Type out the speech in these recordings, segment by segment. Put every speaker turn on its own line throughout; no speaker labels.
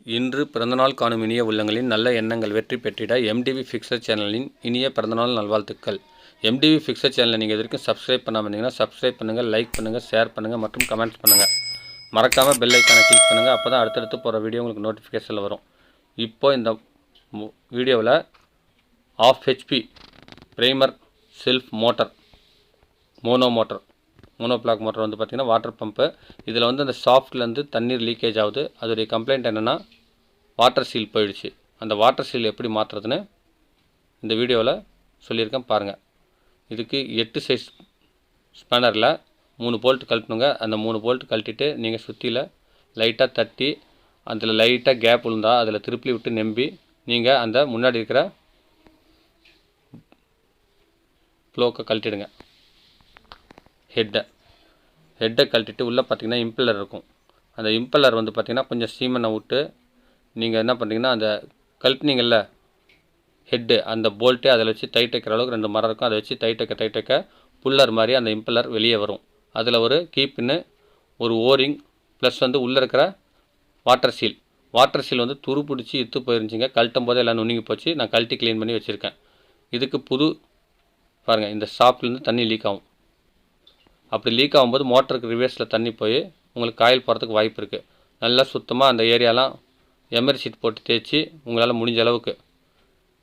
இன்று பிறந்தநாள் காணும் இனிய உள்ளங்களின் நல்ல எண்ணங்கள் வெற்றி பெற்றிட MDBfixer சேனலின் இனிய பிறந்தநாள் நல்வாழ்த்துக்கள். MDBfixer சேனலை நீங்கள் இது வரைக்கும் சப்ஸ்கிரைப் பண்ணாமல் இருந்தீங்கன்னா சப்ஸ்கிரைப் பண்ணுங்கள், லைக் பண்ணுங்கள், ஷேர் பண்ணுங்கள் மற்றும் கமெண்ட்ஸ் பண்ணுங்கள். மறக்காமல் பெல் ஐக்கானை கிளிக் பண்ணுங்கள். அப்போ தான் அடுத்தடுத்து போகிற வீடியோ உங்களுக்கு நோட்டிஃபிகேஷனில் வரும். இப்போது இந்த வீடியோவில் 1/2 HP primer self motor mono block motor வந்து பார்த்திங்கன்னா வாட்டர் பம்பு. இதில் வந்து அந்த ஷாஃப்ட்லேருந்து தண்ணீர் லீக்கேஜ் ஆகுது. அதோடைய கம்ப்ளைண்ட் என்னென்னா வாட்டர் சீல் போயிடுச்சு. அந்த வாட்டர் சீல் எப்படி மாற்றுறதுன்னு இந்த வீடியோவில் சொல்லியிருக்கேன் பாருங்கள். இதுக்கு 8 சைஸ் ஸ்பேனரில் 3 போல்ட் கழட்டணுங்க. அந்த 3 போல்ட் கழட்டிட்டு நீங்கள் சுற்றியில் லைட்டாக தட்டி அதில் லைட்டாக கேப் விழுந்தால் அதில் திருப்பி விட்டு நம்பி நீங்கள் அந்த முன்னாடி இருக்கிற ப்ளோக்கை கழட்டிடுங்க. ஹெட்டை கழட்டிட்டு உள்ளே பார்த்தீங்கன்னா இம்பெல்லர் இருக்கும். அந்த இம்பெல்லர் வந்து பார்த்திங்கன்னா கொஞ்சம் சீமெண்ணை விட்டு நீங்கள் என்ன பண்ணுறீங்கன்னா அந்த கழட்டினீங்கள்ல ஹெட்டு அந்த போல்ட்டே அதில் வச்சு டைட் வைக்கிற அளவுக்கு 2 மரம் இருக்கும். அதை வச்சு டைட் வைக்க புல்லர் மாதிரி அந்த இம்பெல்லர் வெளியே வரும். அதில் ஒரு கீப்பின்னு ஒரு ஓரிங் ப்ளஸ் வந்து உள்ளே இருக்கிற வாட்டர் சீல் வந்து துரு பிடிச்சி இத்து போயிருந்துச்சிங்க. கழட்டும் போது எல்லாம் நுண்ணுங்கி போச்சு. நான் கழட்டி க்ளீன் பண்ணி வச்சுருக்கேன். இதுக்கு புது பாருங்கள், இந்த ஷாப்லேருந்து தண்ணி லீக் ஆகும். அப்படி லீக் ஆகும்போது மோட்டருக்கு ரிவர்ஸில் தண்ணி போய் உங்களுக்கு காயில் போகிறதுக்கு வாய்ப்பு இருக்குது. நல்லா சுத்தமாக அந்த ஏரியாலாம் எமரி சீட் போட்டு தேய்ச்சி உங்களால் முடிஞ்ச அளவுக்கு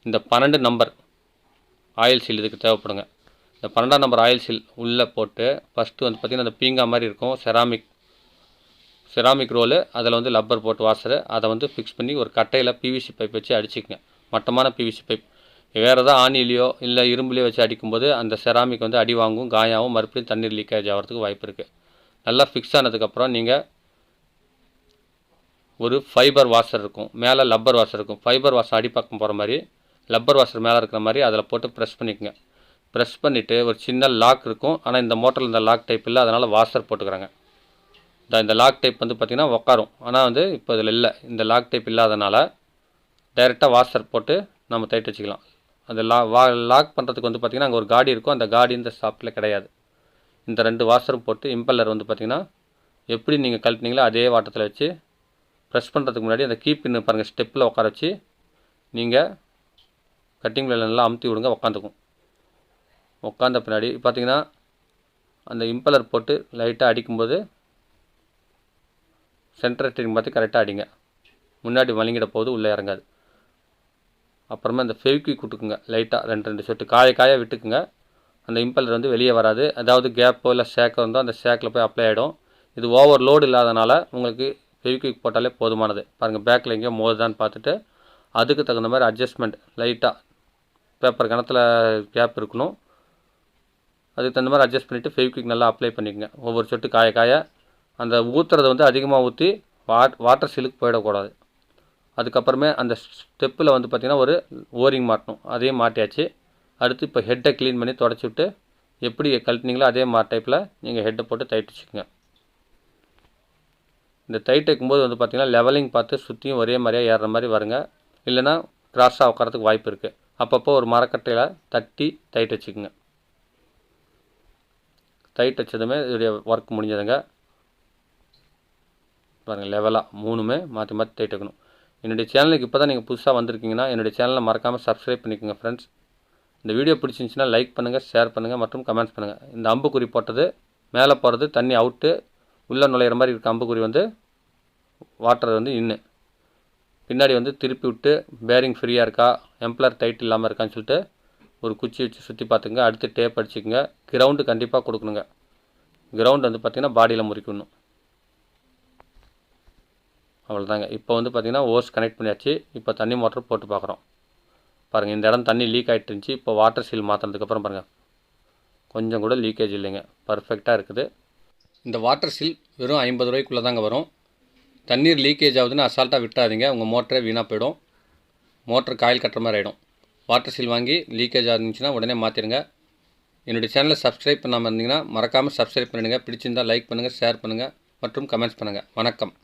இந்த 12 நம்பர் ஆயில் சீல் இதுக்கு தேவைப்படுங்க. இந்த 12ஆம் நம்பர் ஆயில் சீல் உள்ளே போட்டு ஃபஸ்ட்டு வந்து பார்த்திங்கன்னா அந்த பீங்கா மாதிரி இருக்கும் செராமிக் ரோலு, அதில் வந்து லப்பர் போட்டு வாஷரு, அதை வந்து ஃபிக்ஸ் பண்ணி ஒரு கட்டையில் PVC பைப் வச்சு அடிச்சுக்கங்க. மட்டமான PVC பைப். வேறு ஏதாவது ஆணிலையோ இல்லை இரும்புலையோ வச்சு அடிக்கும்போது அந்த செராமிக் வந்து அடி வாங்கும், காயாகவும் மறுபடியும் தண்ணீர் லீக்கேஜ் ஆகிறதுக்கு வாய்ப்பு இருக்குது. நல்லா ஃபிக்ஸ் ஆனதுக்கப்புறம் நீங்கள் ஒரு ஃபைபர் வாஷர் இருக்கும், மேலே லப்பர் வாஷர் இருக்கும். ஃபைபர் வாஷர் அடிப்பக்கம் போகிற மாதிரி, லப்பர் வாஷர் மேலே இருக்கிற மாதிரி அதில் போட்டு ப்ரெஸ் பண்ணிக்கோங்க. ப்ரெஸ் பண்ணிவிட்டு ஒரு சின்ன லாக் இருக்கும். ஆனால் இந்த மோட்டரில் இந்த லாக் டைப் இல்லை, அதனால் வாஷர் போட்டுக்கிறாங்க. இந்த லாக் டைப் வந்து பார்த்திங்கன்னா உட்காரும். ஆனால் வந்து இப்போ இதில் இல்லை, இந்த லாக் டைப் இல்லாதனால டைரெக்டாக வாஷர் போட்டு நம்ம டைட் வச்சுக்கலாம். அந்த லாக் பண்ணுறதுக்கு வந்து பார்த்திங்கன்னா அங்கே ஒரு காடி இருக்கும். அந்த காடி இந்த ஷாப்பில் கிடையாது. இந்த 2 வாஷரும் போட்டு இம்பெல்லர் வந்து பார்த்திங்கன்னா எப்படி நீங்கள் கழட்டினீங்களோ அதே வாட்டத்தில் வச்சு ப்ரெஸ் பண்ணுறதுக்கு முன்னாடி அந்த கீப்பின்னு பாருங்கள் ஸ்டெப்பில் உட்கார வச்சு நீங்கள் கட்டிங் பிளேடில் நல்லா அமுத்தி விடுங்க. உட்காந்த பின்னாடி பார்த்திங்கன்னா அந்த இம்பெல்லர் போட்டு லைட்டாக அடிக்கும்போது சென்டர் ட்ரிம் பார்த்து கரெக்டாக அடிங்க. முன்னாடி வலிங்கிட போது உள்ளே இறங்காது. அப்புறமா இந்த ஃபெவிக்விக் விட்டுக்குங்க. லைட்டாக 2 சொட்டு காய விட்டுக்குங்க. அந்த இம்பெல்லர் வந்து வெளியே வராது. அதாவது கேப்போ இல்லை ஷேக்கோ இருந்தால் அந்த ஷேக்கில் போய் அப்ளை ஆகிடும். இது ஓவர் லோடு இல்லாதனால உங்களுக்கு ஃபெவிக்விக் போட்டாலே போதுமானது. பாருங்கள் பேக்கில் எங்கேயோ மோதுதான்னு பார்த்துட்டு அதுக்கு தகுந்த மாதிரி அட்ஜஸ்ட்மெண்ட் லைட்டாக பேப்பர் கணத்தில் கேப் இருக்கணும். அதுக்கு தகுந்த மாதிரி அட்ஜஸ்ட் பண்ணிவிட்டு ஃபெவிக்விக் நல்லா அப்ளை பண்ணிக்கோங்க. ஒவ்வொரு சொட்டு காய அந்த ஊற்றுறதை வந்து அதிகமாக ஊற்றி வாட்டர் சீலுக்கு போயிடக்கூடாது. அதுக்கப்புறமே அந்த ஸ்டெப்பில் வந்து பார்த்திங்கன்னா ஒரு ஓரிங் மாட்டணும். அதையும் மாட்டியாச்சு. அடுத்து இப்போ ஹெட்டை க்ளீன் பண்ணி தொடச்சி விட்டு எப்படி கழட்டினீங்களோ அதே டைப்பில் நீங்கள் ஹெட்டை போட்டு டைட் வச்சுக்கோங்க. இந்த டைட் வைக்கும்போது வந்து பார்த்திங்கன்னா லெவலிங் பார்த்து சுற்றியும் ஒரே மாதிரியாக ஏறுற மாதிரி வருங்க. இல்லைனா கிராஸாக உட்காரத்துக்கு வாய்ப்பு இருக்குது. அப்பப்போ ஒரு மரக்கட்டையில் தட்டி டைட் வச்சுக்கோங்க. டைட் வச்சதுமே இதோடைய ஒர்க் முடிஞ்சதுங்க. பாருங்கள் லெவலாக 3மே மாற்றி டைட் வைக்கணும். என்னுடைய சேனலுக்கு இப்போ தான் நீங்கள் புதுசாக வந்திருக்கீங்கன்னா என்னுடைய சேனலை மறக்காமல் சப்ஸ்கிரைப் பண்ணிக்கோங்க ஃப்ரெண்ட்ஸ். இந்த வீடியோ பிடிச்சிருந்துச்சின்னா லைக் பண்ணுங்கள், ஷேர் பண்ணுங்கள் மற்றும் கமெண்ட்ஸ் பண்ணுங்கள். இந்த அம்புக்குறி போட்டது மேலே போகிறது தண்ணி அவுட்டு, உள்ளே நுழையிற மாதிரி இருக்க அம்புக்குறி வந்து வாட்டர் வந்து பின்னாடி வந்து திருப்பி விட்டு பேரிங் ஃப்ரீயாக இருக்கா, எம்ப்ளர் டைட் இல்லாமல் இருக்கான்னு சொல்லிட்டு ஒரு குச்சி வச்சு சுற்றி பார்த்துங்க. அடுத்து டேப் அடிச்சுக்கோங்க. கிரவுண்டு கண்டிப்பாக கொடுக்கணுங்க. கிரவுண்டு வந்து பார்த்திங்கன்னா பாடியில் முறிக்கணும். அவ்வளோதாங்க. இப்போ வந்து பார்த்திங்கன்னா ஓஸ் கனெக்ட் பண்ணியாச்சு. இப்போ தண்ணி மோட்டர் போட்டு பார்க்குறோம். பாருங்கள் இந்த இடம் தண்ணி லீக் ஆகிட்டு இருந்துச்சு. இப்போ வாட்டர் சீல் மாற்றினதுக்கப்புறம் பாருங்கள் கொஞ்சம் கூட லீக்கேஜ் இல்லைங்க, பர்ஃபெக்டாக இருக்குது. இந்த வாட்டர் சீல் வெறும் 50 ரூபாய்க்குள்ளே தாங்க வரும். தண்ணீர் லீக்கேஜ் ஆகுதுன்னு அசால்ட்டாக விட்டாதீங்க, உங்கள் மோட்டரே வீணாக போயிடும். மோட்டர் காயில் கட்டுற மாதிரி ஆகிடும். வாட்டர் சீல் வாங்கி லீக்கேஜ் ஆகிருந்துச்சுன்னா உடனே மாற்றிடுங்க. என்னுடைய சேனலை சப்ஸ்கிரைப் பண்ணாமல் இருந்தீங்கன்னா மறக்காமல் சப்ஸ்கிரைப் பண்ணிடுங்க. பிடிச்சிருந்தால் லைக் பண்ணுங்கள், ஷேர் பண்ணுங்கள் மற்றும் கமெண்ட்ஸ் பண்ணுங்கள். வணக்கம்.